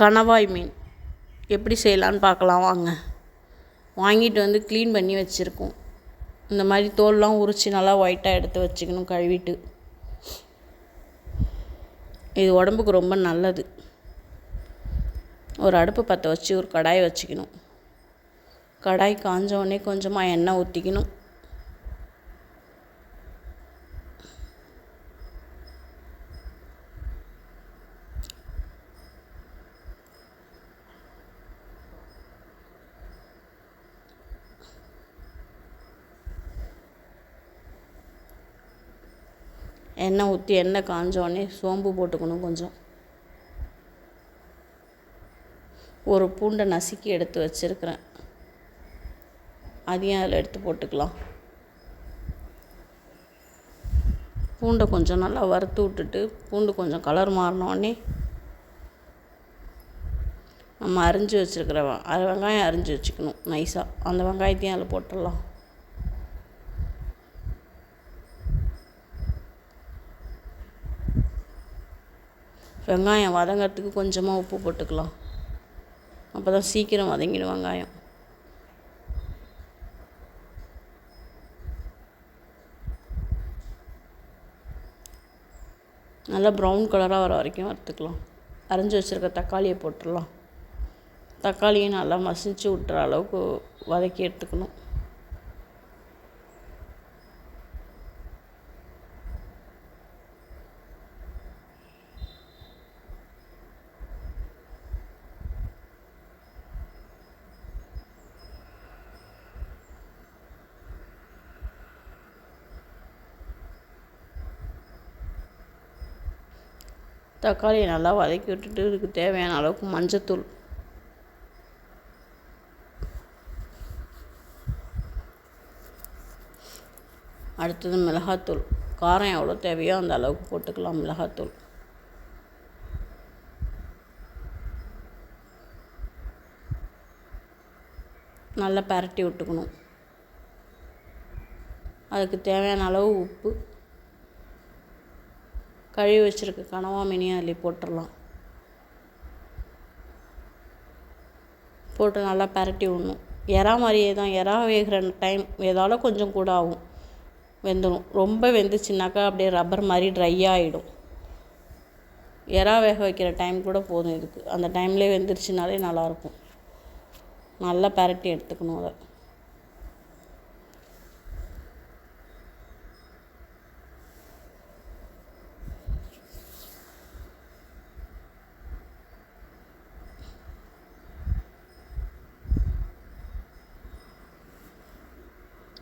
கணவாய் மீன் எப்படி செய்யலான்னு பார்க்கலாம் வாங்க. வாங்கிட்டு வந்து க்ளீன் பண்ணி வச்சுருக்கோம். இந்த மாதிரி தோல்லாம் உரித்து நல்லா ஒயிட்டாக எடுத்து வச்சுக்கணும் கழுவிட்டு. இது உடம்புக்கு ரொம்ப நல்லது. ஒரு அடுப்பு பற்ற வச்சு ஒரு கடாயை வச்சுக்கணும். கடாய் காஞ்சோடனே கொஞ்சமாக எண்ணெய் ஊற்றிக்கணும். எண்ணெய் ஊற்றி எண்ணெய் காஞ்சோடனே சோம்பு போட்டுக்கணும். கொஞ்சம் ஒரு பூண்டை நசுக்கி எடுத்து வச்சுருக்கிறேன், அதையும் அதில் எடுத்து போட்டுக்கலாம். பூண்டை கொஞ்சம் நல்லா வறுத்து விட்டுட்டு பூண்டு கொஞ்சம் கலர் மாறினோடனே நம்ம அரிஞ்சு வச்சுருக்கிற வெங்காயம் அரிஞ்சு வச்சுக்கணும் நைஸாக. அந்த வெங்காயத்தையும் அதில் போட்டுடலாம். வெங்காயம் வதங்கிறதுக்கு கொஞ்சமாக உப்பு போட்டுக்கலாம். அப்போ தான் சீக்கிரம் வதங்கிடும் வெங்காயம். நல்லா ப்ரௌன் கலராக வர வரைக்கும் வறுத்துக்கலாம். அரிஞ்சு வச்சுருக்க தக்காளியை போட்டுடலாம். தக்காளியை நல்லா மசிச்சு விட்டுற அளவுக்கு வதக்கி எடுத்துக்கணும். தக்காளியை நல்லா வதக்கி விட்டுட்டு இதுக்கு தேவையான அளவுக்கு மஞ்சத்தூள், அடுத்தது மிளகாத்தூள். காரம் எவ்வளோ தேவையோ அந்த அளவுக்கு போட்டுக்கலாம் மிளகாத்தூள். நல்லா பரட்டி விட்டுக்கணும். அதுக்கு தேவையான அளவு உப்பு, கழுவி வச்சுருக்க கனவா மீனையும் அதில் போட்டுடலாம். போட்டு நல்லா பரட்டி விடணும். எறா மாதிரியே தான். எறா வேகிற டைம் ஏதால கொஞ்சம் கூட ஆகும், வெந்துடும். ரொம்ப வெந்துச்சுனாக்கா அப்படியே ரப்பர் மாதிரி ட்ரை ஆகிடும். எறா வேக வைக்கிற டைம் கூட போதும் இதுக்கு. அந்த டைம்லேயே வெந்துருச்சுனாலே நல்லாயிருக்கும். நல்லா பரட்டி எடுத்துக்கணும் அதை.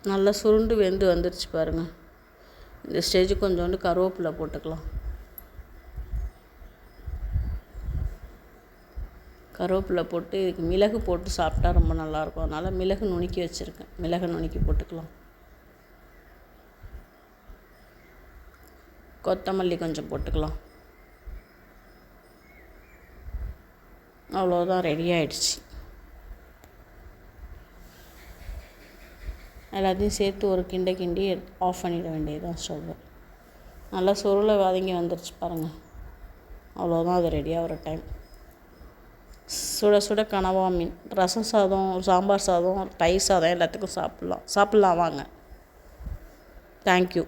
நல்லா சுருண்டு வெந்து வந்துடுச்சு பாருங்கள். இந்த ஸ்டேஜுக்கு கொஞ்சோண்டு கருவேப்பிலை போட்டுக்கலாம். கருவேப்பிலை போட்டு இதுக்கு மிளகு போட்டு சாப்பிட்டா ரொம்ப நல்லாயிருக்கும். அதனால் மிளகு நுணுக்கி வச்சுருக்கேன். மிளகு நுணுக்கி போட்டுக்கலாம். கொத்தமல்லி கொஞ்சம் போட்டுக்கலாம். அவ்வளோதான், ரெடி ஆகிடுச்சு. எல்லாத்தையும் சேர்த்து ஒரு கிண்டி ஆஃப் பண்ணிட வேண்டியதுதான் ஸ்டவ்வை. நல்லா சுருளை வதங்கி வந்துருச்சு பாருங்கள். அவ்வளோதான், அது ரெடியாகிற டைம். சுட சுட கனவா மீன் ரசம் சாதம், சாம்பார் சாதம், தயிர் சாதம் எல்லாத்துக்கும் சாப்பிட்லாம் வாங்க. தேங்க்யூ.